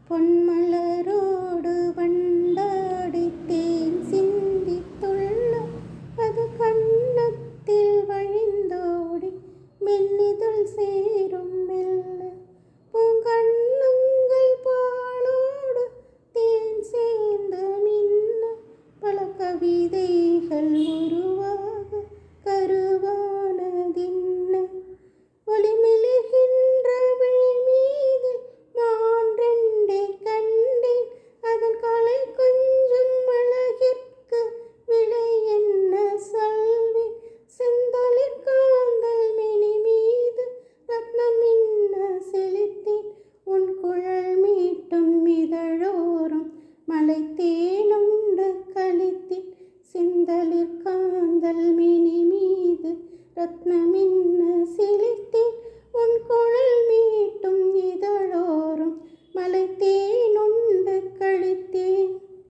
பொன்மலரோடு வண்டாடி தேன் சிந்தி துள்ள அது கன்னத்தில் வழிந்தோடி மென்னிதழ் சேரும் மெல்ல பூங்கண்ணங்கள் பாலோடு தேன் சேர்ந்த மின்ன பல கவிதைகள் உருவாக கருவானதின்ன ஒளிமிழுகின்ற விழிமீது மான்றெண்டை கண்டேன் அதன் கலை கொஞ்சம் அழகிற்கு விலை என்ன சொல்வேன் செந்தளிர் காந்தல் மினி மீது ரத்னம் மின்ன செலுத்தேன் உன் குழல் மீட்டும் இதழோரம் மலை தேனுண்டு கழித்தேன் செந்தளிர் காந்தல் மினி மீது ரத்னமின்ன செலுத்தேன் உன் குழல் மீட்டும் இதழோரம் மலை தேனுண்டு